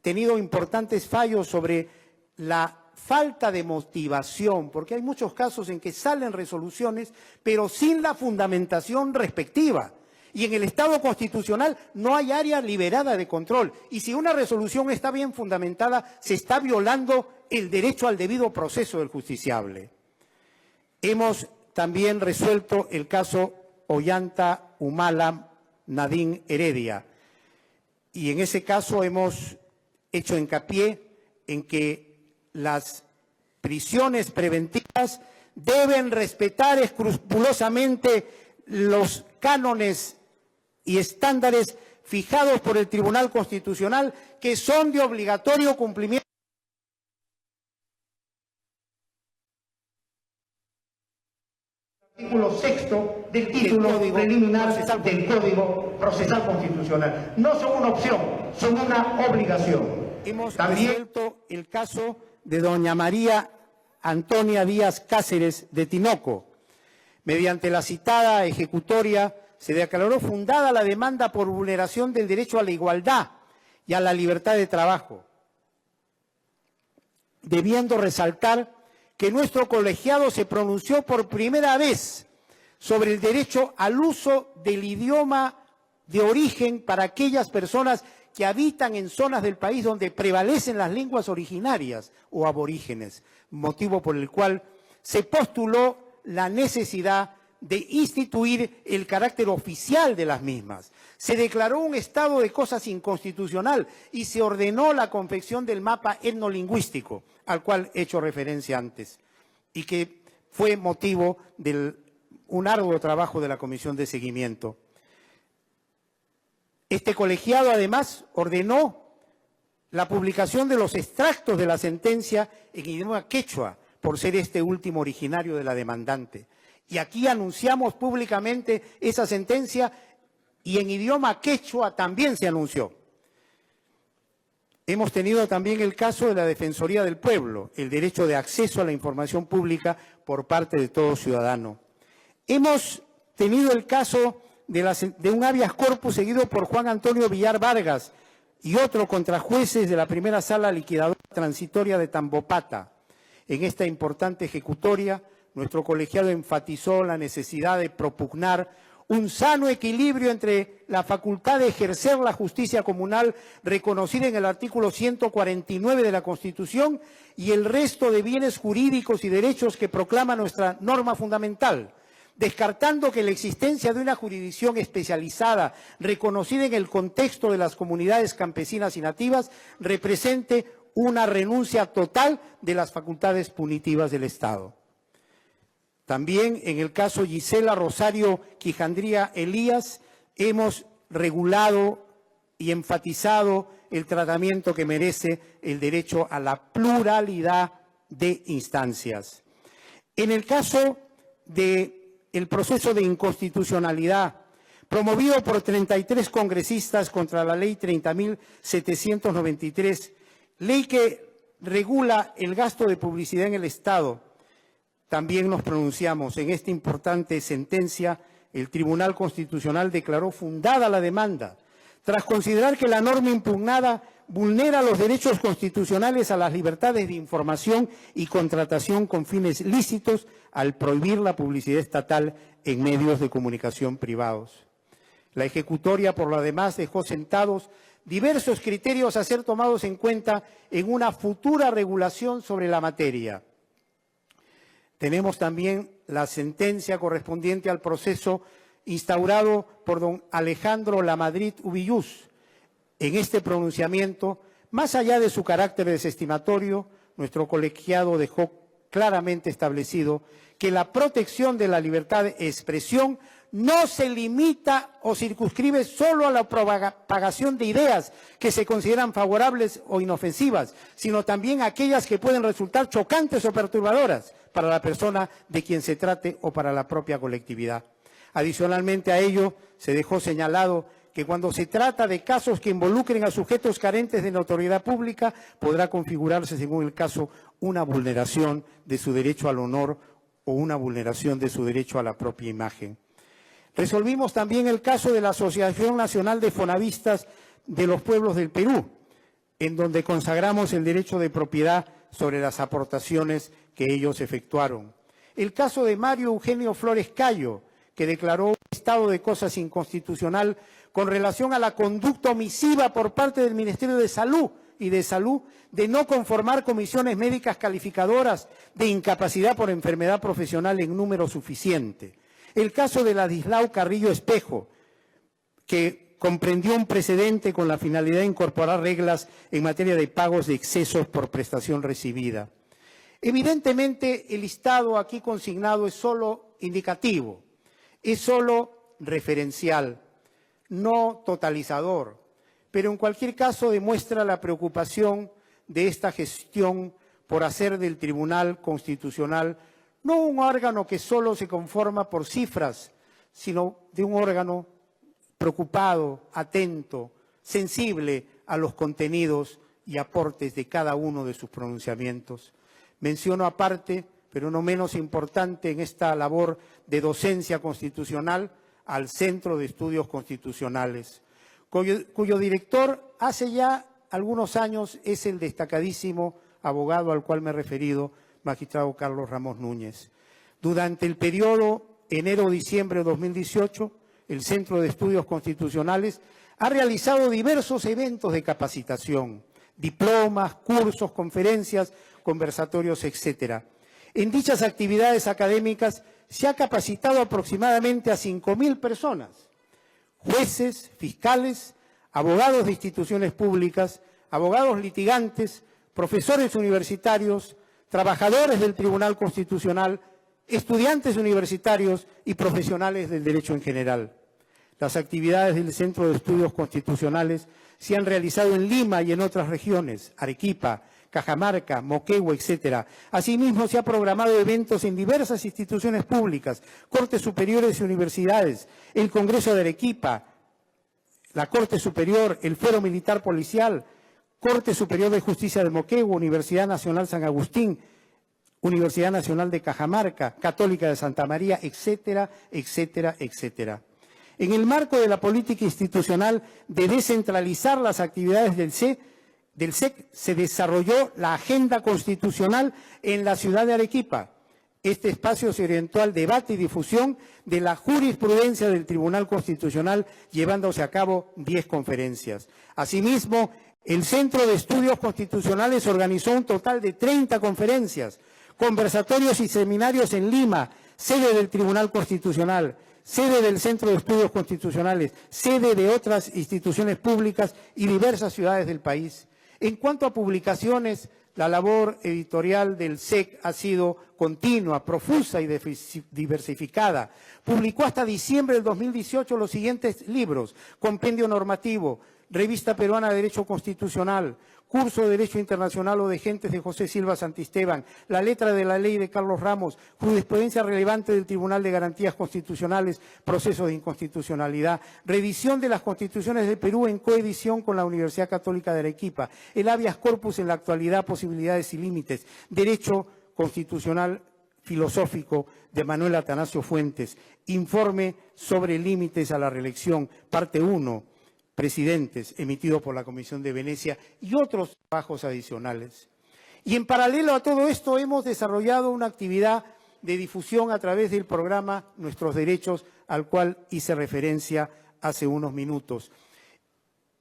tenido importantes fallos sobre la falta de motivación, porque hay muchos casos en que salen resoluciones, pero sin la fundamentación respectiva. Y en el Estado constitucional no hay área liberada de control. Y si una resolución está bien fundamentada, se está violando el derecho al debido proceso del justiciable. Hemos también resuelto el caso Ollanta Humala Nadine Heredia. Y en ese caso hemos hecho hincapié en que las prisiones preventivas deben respetar escrupulosamente los cánones y estándares fijados por el Tribunal Constitucional, que son de obligatorio cumplimiento. Artículo 6º del título preliminar del Código Procesal Constitucional. No son una opción, son una obligación. Hemos también resuelto el caso de doña María Antonia Díaz Cáceres de Tinoco. Mediante la citada ejecutoria se declaró fundada la demanda por vulneración del derecho a la igualdad y a la libertad de trabajo, debiendo resaltar que nuestro colegiado se pronunció por primera vez sobre el derecho al uso del idioma de origen para aquellas personas que habitan en zonas del país donde prevalecen las lenguas originarias o aborígenes, motivo por el cual se postuló la necesidad de instituir el carácter oficial de las mismas. Se declaró un estado de cosas inconstitucional y se ordenó la confección del mapa etnolingüístico, al cual he hecho referencia antes, y que fue motivo de un arduo trabajo de la Comisión de Seguimiento. Este colegiado, además, ordenó la publicación de los extractos de la sentencia en idioma quechua, por ser este último originario de la demandante. Y aquí anunciamos públicamente esa sentencia y en idioma quechua también se anunció. Hemos tenido también el caso de la Defensoría del Pueblo, el derecho de acceso a la información pública por parte de todo ciudadano. Hemos tenido el caso de un habeas corpus seguido por Juan Antonio Villar Vargas y otro contra jueces de la primera sala liquidadora transitoria de Tambopata. En esta importante ejecutoria, nuestro colegiado enfatizó la necesidad de propugnar un sano equilibrio entre la facultad de ejercer la justicia comunal reconocida en el artículo 149 de la Constitución y el resto de bienes jurídicos y derechos que proclama nuestra norma fundamental, descartando que la existencia de una jurisdicción especializada reconocida en el contexto de las comunidades campesinas y nativas represente una renuncia total de las facultades punitivas del Estado. También en el caso Gisela Rosario Quijandría Elías hemos regulado y enfatizado el tratamiento que merece el derecho a la pluralidad de instancias. En el caso del proceso de inconstitucionalidad promovido por 33 congresistas contra la ley 30.793, ley que regula el gasto de publicidad en el Estado, también nos pronunciamos. En esta importante sentencia, el Tribunal Constitucional declaró fundada la demanda, tras considerar que la norma impugnada vulnera los derechos constitucionales a las libertades de información y contratación con fines lícitos al prohibir la publicidad estatal en medios de comunicación privados. La ejecutoria, por lo demás, dejó sentados diversos criterios a ser tomados en cuenta en una futura regulación sobre la materia. Tenemos también la sentencia correspondiente al proceso instaurado por don Alejandro Lamadrid Ubillús. En este pronunciamiento, más allá de su carácter desestimatorio, nuestro colegiado dejó claramente establecido que la protección de la libertad de expresión no se limita o circunscribe solo a la propagación de ideas que se consideran favorables o inofensivas, sino también a aquellas que pueden resultar chocantes o perturbadoras para la persona de quien se trate o para la propia colectividad. Adicionalmente a ello, se dejó señalado que cuando se trata de casos que involucren a sujetos carentes de notoriedad pública, podrá configurarse, según el caso, una vulneración de su derecho al honor o una vulneración de su derecho a la propia imagen. Resolvimos también el caso de la Asociación Nacional de Fonavistas de los Pueblos del Perú, en donde consagramos el derecho de propiedad sobre las aportaciones que ellos efectuaron. El caso de Mario Eugenio Flores Cayo, que declaró un estado de cosas inconstitucional con relación a la conducta omisiva por parte del Ministerio de Salud y de Salud de no conformar comisiones médicas calificadoras de incapacidad por enfermedad profesional en número suficiente. El caso de Ladislao Carrillo Espejo, que comprendió un precedente con la finalidad de incorporar reglas en materia de pagos de excesos por prestación recibida. Evidentemente, el listado aquí consignado es solo indicativo, es solo referencial, no totalizador, pero en cualquier caso demuestra la preocupación de esta gestión por hacer del Tribunal Constitucional no un órgano que solo se conforma por cifras, sino de un órgano preocupado, atento, sensible a los contenidos y aportes de cada uno de sus pronunciamientos. Menciono aparte, pero no menos importante en esta labor de docencia constitucional, al Centro de Estudios Constitucionales, cuyo director hace ya algunos años es el destacadísimo abogado al cual me he referido, magistrado Carlos Ramos Núñez. Durante el periodo enero-diciembre de 2018, el Centro de Estudios Constitucionales ha realizado diversos eventos de capacitación, diplomas, cursos, conferencias, conversatorios, etcétera. En dichas actividades académicas se ha capacitado aproximadamente a 5.000 personas, jueces, fiscales, abogados de instituciones públicas, abogados litigantes, profesores universitarios, trabajadores del Tribunal Constitucional, estudiantes universitarios y profesionales del derecho en general. Las actividades del Centro de Estudios Constitucionales se han realizado en Lima y en otras regiones, Arequipa, Cajamarca, Moquegua, etc. Asimismo, se ha programado eventos en diversas instituciones públicas, cortes superiores y universidades, el Congreso de Arequipa, la Corte Superior, el Fuero Militar Policial, Corte Superior de Justicia de Moquegua, Universidad Nacional San Agustín, Universidad Nacional de Cajamarca, Católica de Santa María, etcétera, etcétera, etcétera. En el marco de la política institucional de descentralizar las actividades del SEC, se desarrolló la agenda constitucional en la ciudad de Arequipa. Este espacio se orientó al debate y difusión de la jurisprudencia del Tribunal Constitucional, llevándose a cabo 10 conferencias. Asimismo, el Centro de Estudios Constitucionales organizó un total de 30 conferencias, conversatorios y seminarios en Lima, sede del Tribunal Constitucional, sede del Centro de Estudios Constitucionales, sede de otras instituciones públicas y diversas ciudades del país. En cuanto a publicaciones, la labor editorial del SEC ha sido continua, profusa y diversificada. Publicó hasta diciembre del 2018 los siguientes libros: Compendio Normativo, Revista Peruana de Derecho Constitucional, Curso de Derecho Internacional o de Gentes de José Silva Santisteban, La Letra de la Ley de Carlos Ramos, Jurisprudencia Relevante del Tribunal de Garantías Constitucionales, Proceso de Inconstitucionalidad, Revisión de las Constituciones de Perú en coedición con la Universidad Católica de Arequipa, El Habeas Corpus en la actualidad, Posibilidades y Límites, Derecho Constitucional Filosófico de Manuel Atanasio Fuentes, Informe sobre Límites a la Reelección, Parte 1, Presidentes, emitido por la Comisión de Venecia, y otros trabajos adicionales. Y en paralelo a todo esto hemos desarrollado una actividad de difusión a través del programa Nuestros Derechos, al cual hice referencia hace unos minutos.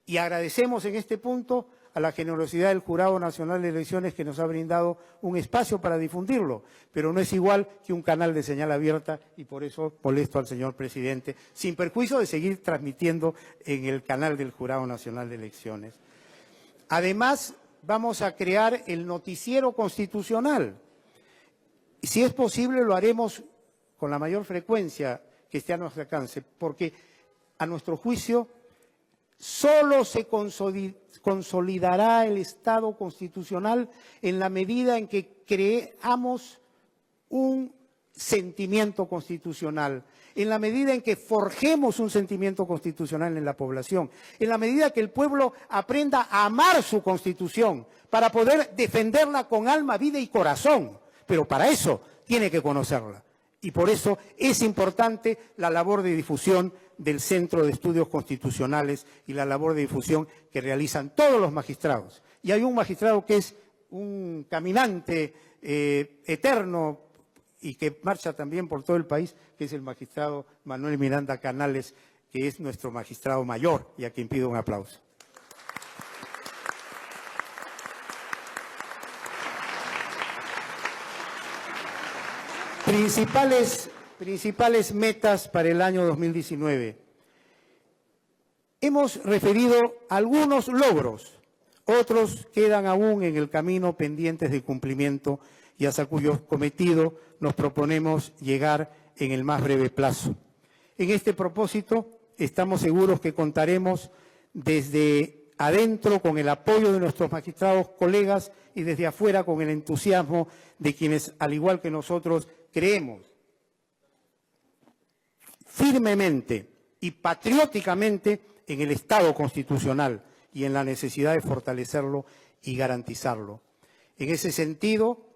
Y agradecemos en este punto a la generosidad del Jurado Nacional de Elecciones, que nos ha brindado un espacio para difundirlo, pero no es igual que un canal de señal abierta, y por eso molesto al señor presidente, sin perjuicio de seguir transmitiendo en el canal del Jurado Nacional de Elecciones. Además, vamos a crear el noticiero constitucional, y si es posible lo haremos con la mayor frecuencia que esté a nuestro alcance, porque a nuestro juicio solo se consolidará el Estado constitucional en la medida en que creamos un sentimiento constitucional, en la medida en que forjemos un sentimiento constitucional en la población, en la medida que el pueblo aprenda a amar su Constitución para poder defenderla con alma, vida y corazón. Pero para eso tiene que conocerla. Y por eso es importante la labor de difusión del Centro de Estudios Constitucionales y la labor de difusión que realizan todos los magistrados. Y hay un magistrado que es un caminante eterno y que marcha también por todo el país, que es el magistrado Manuel Miranda Canales, que es nuestro magistrado mayor, y a quien pido un aplauso. Principales metas para el año 2019. Hemos referido algunos logros, otros quedan aún en el camino pendientes de cumplimiento y hasta cuyo cometido nos proponemos llegar en el más breve plazo. En este propósito, estamos seguros que contaremos desde adentro con el apoyo de nuestros magistrados colegas y desde afuera con el entusiasmo de quienes, al igual que nosotros, creemos firmemente y patrióticamente en el Estado constitucional y en la necesidad de fortalecerlo y garantizarlo. En ese sentido,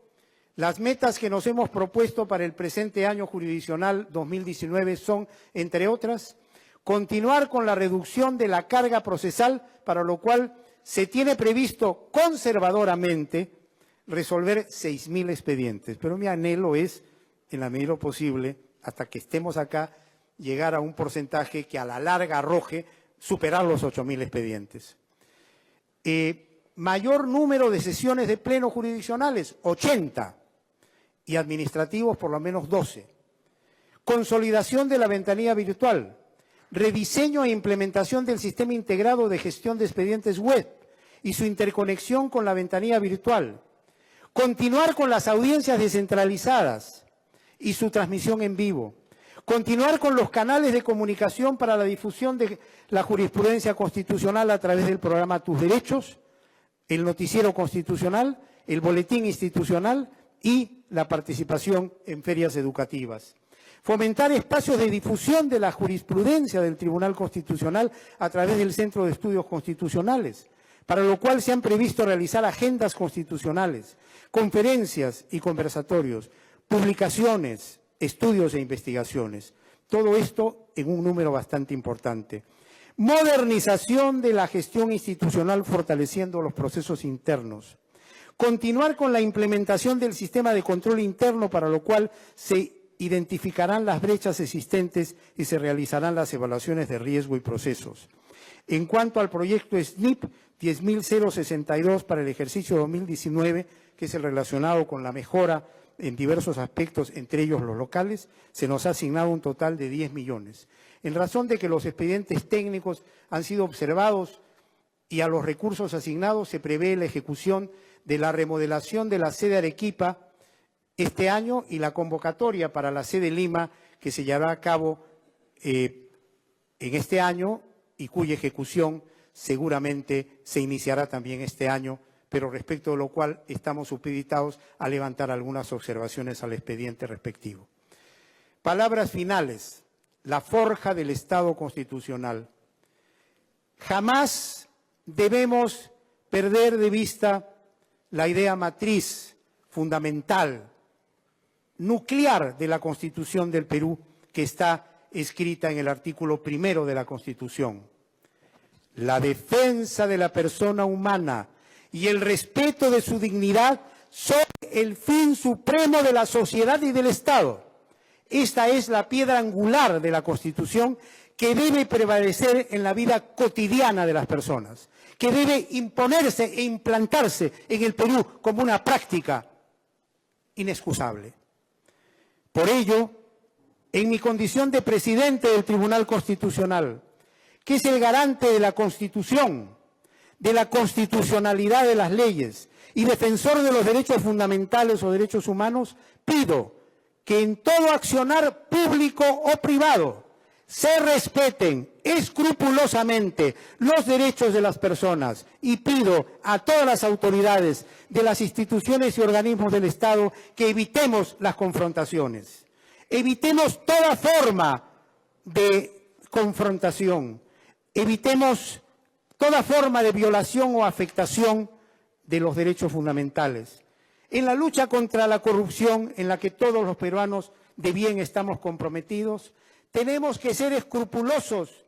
las metas que nos hemos propuesto para el presente año jurisdiccional 2019 son, entre otras, continuar con la reducción de la carga procesal, para lo cual se tiene previsto conservadoramente resolver 6.000 expedientes. Pero mi anhelo es, en la medida de lo posible, hasta que estemos acá, llegar a un porcentaje que a la larga arroje superar los 8.000 expedientes. Mayor número de sesiones de pleno jurisdiccionales, 80, y administrativos por lo menos 12. Consolidación de la ventanilla virtual, rediseño e implementación del sistema integrado de gestión de expedientes web y su interconexión con la ventanilla virtual. Continuar con las audiencias descentralizadas y su transmisión en vivo. Continuar con los canales de comunicación para la difusión de la jurisprudencia constitucional a través del programa Tus Derechos, el noticiero constitucional el boletín institucional y la participación en ferias educativas. Fomentar espacios de difusión de la jurisprudencia del Tribunal Constitucional a través del Centro de Estudios Constitucionales, para lo cual se han previsto realizar agendas constitucionales, conferencias y conversatorios, publicaciones, estudios e investigaciones. Todo esto en un número bastante importante. Modernización de la gestión institucional fortaleciendo los procesos internos. Continuar con la implementación del sistema de control interno, para lo cual se identificarán las brechas existentes y se realizarán las evaluaciones de riesgo y procesos. En cuanto al proyecto SNIP 10.062 para el ejercicio 2019, que es el relacionado con la mejora en diversos aspectos, entre ellos los locales, se nos ha asignado un total de 10 millones. En razón de que los expedientes técnicos han sido observados y a los recursos asignados se prevé la ejecución de la remodelación de la sede Arequipa este año y la convocatoria para la sede Lima, que se llevará a cabo en este año y cuya ejecución seguramente se iniciará también este año, pero respecto de lo cual estamos supeditados a levantar algunas observaciones al expediente respectivo. Palabras finales. La forja del Estado constitucional. Jamás debemos perder de vista la idea matriz, fundamental, nuclear de la Constitución del Perú, que está escrita en el artículo 1 de la Constitución. La defensa de la persona humana y el respeto de su dignidad son el fin supremo de la sociedad y del Estado. Esta es la piedra angular de la Constitución que debe prevalecer en la vida cotidiana de las personas, que debe imponerse e implantarse en el Perú como una práctica inexcusable. Por ello, en mi condición de presidente del Tribunal Constitucional, que es el garante de la Constitución, de la constitucionalidad de las leyes y defensor de los derechos fundamentales o derechos humanos, pido que en todo accionar público o privado se respeten escrupulosamente los derechos de las personas y pido a todas las autoridades de las instituciones y organismos del Estado que evitemos las confrontaciones, evitemos toda forma de confrontación, evitemos toda forma de violación o afectación de los derechos fundamentales. En la lucha contra la corrupción, en la que todos los peruanos de bien estamos comprometidos, tenemos que ser escrupulosos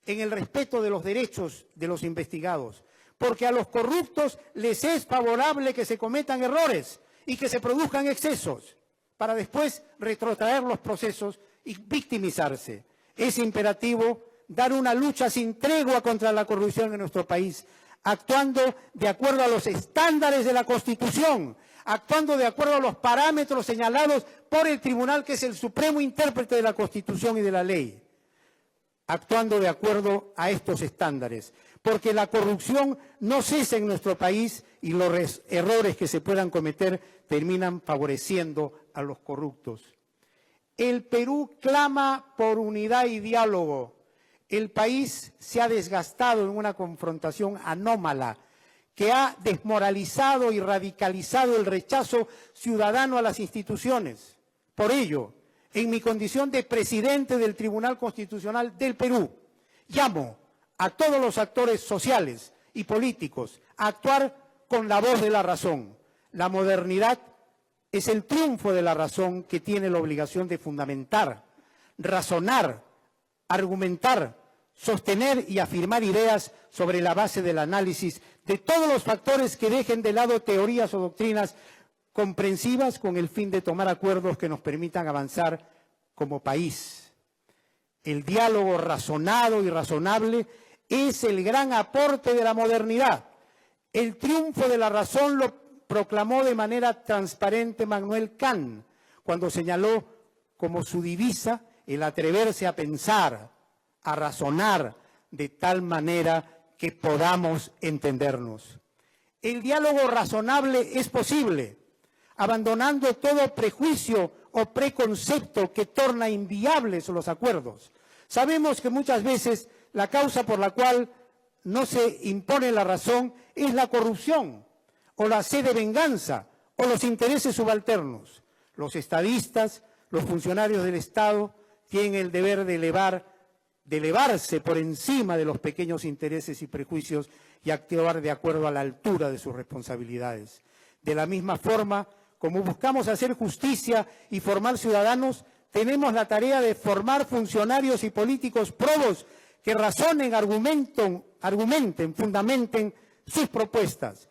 en el respeto de los derechos de los investigados, porque a los corruptos les es favorable que se cometan errores y que se produzcan excesos, para después retrotraer los procesos y victimizarse. Es imperativo dar una lucha sin tregua contra la corrupción en nuestro país, actuando de acuerdo a los estándares de la Constitución, actuando de acuerdo a los parámetros señalados por el Tribunal, que es el supremo intérprete de la Constitución y de la ley, actuando de acuerdo a estos estándares, porque la corrupción no cesa en nuestro país y los errores que se puedan cometer terminan favoreciendo a los corruptos. El Perú clama por unidad y diálogo. El país se ha desgastado en una confrontación anómala que ha desmoralizado y radicalizado el rechazo ciudadano a las instituciones. Por ello, en mi condición de presidente del Tribunal Constitucional del Perú, llamo a todos los actores sociales y políticos a actuar con la voz de la razón. La modernidad es el triunfo de la razón, que tiene la obligación de fundamentar, razonar, argumentar, sostener y afirmar ideas sobre la base del análisis de todos los factores que dejen de lado teorías o doctrinas comprensivas, con el fin de tomar acuerdos que nos permitan avanzar como país. El diálogo razonado y razonable es el gran aporte de la modernidad. El triunfo de la razón lo proclamó de manera transparente Manuel Kant, cuando señaló como su divisa el atreverse a pensar, a razonar de tal manera que podamos entendernos. El diálogo razonable es posible, abandonando todo prejuicio o preconcepto que torna inviables los acuerdos. Sabemos que muchas veces la causa por la cual no se impone la razón es la corrupción o la sed de venganza o los intereses subalternos. Los estadistas, los funcionarios del Estado, tienen el deber de elevarse por encima de los pequeños intereses y prejuicios y actuar de acuerdo a la altura de sus responsabilidades. De la misma forma, como buscamos hacer justicia y formar ciudadanos, tenemos la tarea de formar funcionarios y políticos probos que razonen, argumenten, fundamenten sus propuestas.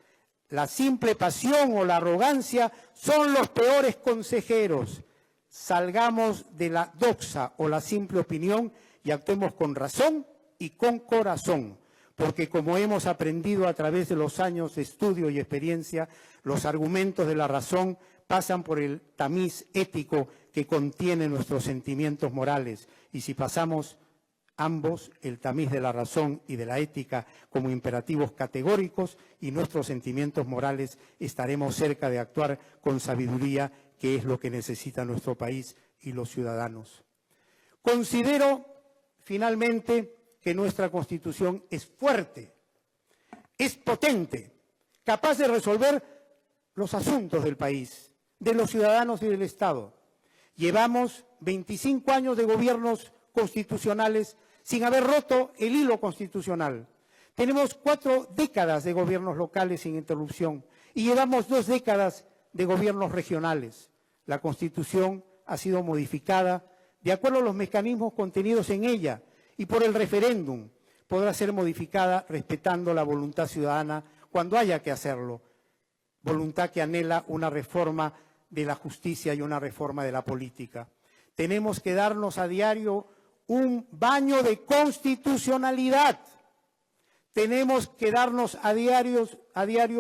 La simple pasión o la arrogancia son los peores consejeros. Salgamos de la doxa o la simple opinión y actuemos con razón y con corazón, porque como hemos aprendido a través de los años de estudio y experiencia, los argumentos de la razón pasan por el tamiz ético que contiene nuestros sentimientos morales, y si pasamos ambos, el tamiz de la razón y de la ética, como imperativos categóricos, y nuestros sentimientos morales, estaremos cerca de actuar con sabiduría, que es lo que necesita nuestro país y los ciudadanos. Considero, finalmente, que nuestra Constitución es fuerte, es potente, capaz de resolver los asuntos del país, de los ciudadanos y del Estado. Llevamos 25 años de gobiernos constitucionales sin haber roto el hilo constitucional. Tenemos 4 décadas de gobiernos locales sin interrupción y llevamos 2 décadas de gobiernos regionales. La Constitución ha sido modificada de acuerdo a los mecanismos contenidos en ella y por el referéndum. Podrá ser modificada respetando la voluntad ciudadana cuando haya que hacerlo. Voluntad que anhela una reforma de la justicia y una reforma de la política. Tenemos que darnos a diario un baño de constitucionalidad. Tenemos que darnos a diario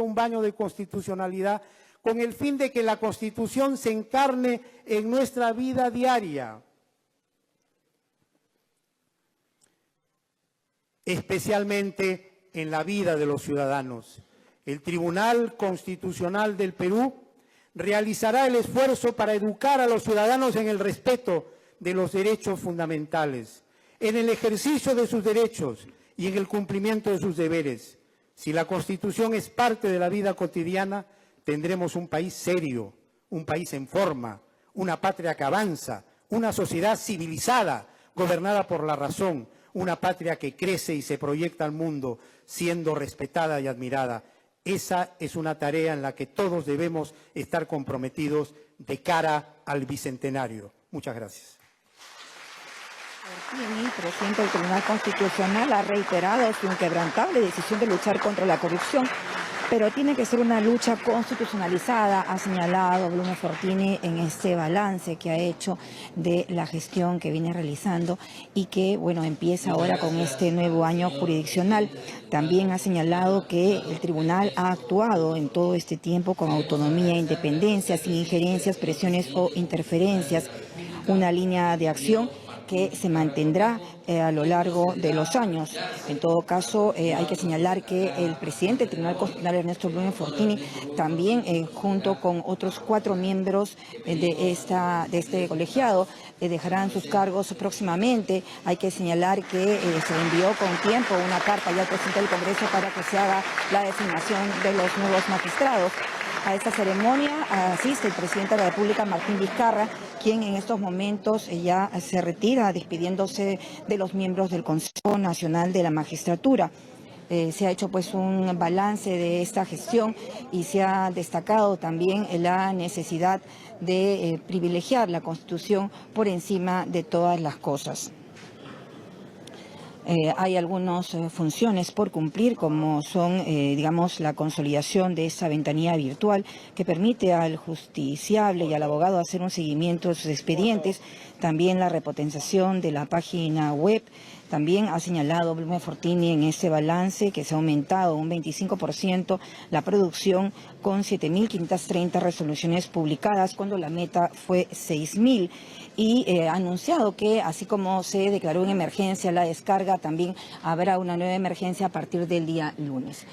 un baño de constitucionalidad con el fin de que la Constitución se encarne en nuestra vida diaria, especialmente en la vida de los ciudadanos. El Tribunal Constitucional del Perú realizará el esfuerzo para educar a los ciudadanos en el respeto de los derechos fundamentales, en el ejercicio de sus derechos y en el cumplimiento de sus deberes. Si la Constitución es parte de la vida cotidiana, tendremos un país serio, un país en forma, una patria que avanza, una sociedad civilizada, gobernada por la razón, una patria que crece y se proyecta al mundo, siendo respetada y admirada. Esa es una tarea en la que todos debemos estar comprometidos de cara al bicentenario. Muchas gracias. El presidente del Tribunal Constitucional ha reiterado su inquebrantable decisión de luchar contra la corrupción, pero tiene que ser una lucha constitucionalizada, ha señalado Blume Fortini en este balance que ha hecho de la gestión que viene realizando y que, bueno, empieza ahora con este nuevo año jurisdiccional. También ha señalado que el tribunal ha actuado en todo este tiempo con autonomía e independencia, sin injerencias, presiones o interferencias, una línea de acción que se mantendrá a lo largo de los años. En todo caso, hay que señalar que el presidente del Tribunal Constitucional, Ernesto Blume Fortini, también junto con otros 4 miembros de este colegiado, dejarán sus cargos próximamente. Hay que señalar que se envió con tiempo una carta ya al presidente del Congreso para que se haga la designación de los nuevos magistrados. A esta ceremonia asiste el presidente de la República, Martín Vizcarra, quien en estos momentos ya se retira despidiéndose de los miembros del Consejo Nacional de la Magistratura. Se ha hecho pues un balance de esta gestión y se ha destacado también la necesidad de privilegiar la Constitución por encima de todas las cosas. Hay algunas funciones por cumplir, como son, digamos, la consolidación de esa ventanilla virtual que permite al justiciable y al abogado hacer un seguimiento de sus expedientes, también la repotenciación de la página web. También ha señalado Blume Fortini en ese balance que se ha aumentado un 25% la producción con 7.530 resoluciones publicadas cuando la meta fue 6.000. Y ha anunciado que así como se declaró en emergencia la descarga, también habrá una nueva emergencia a partir del día lunes.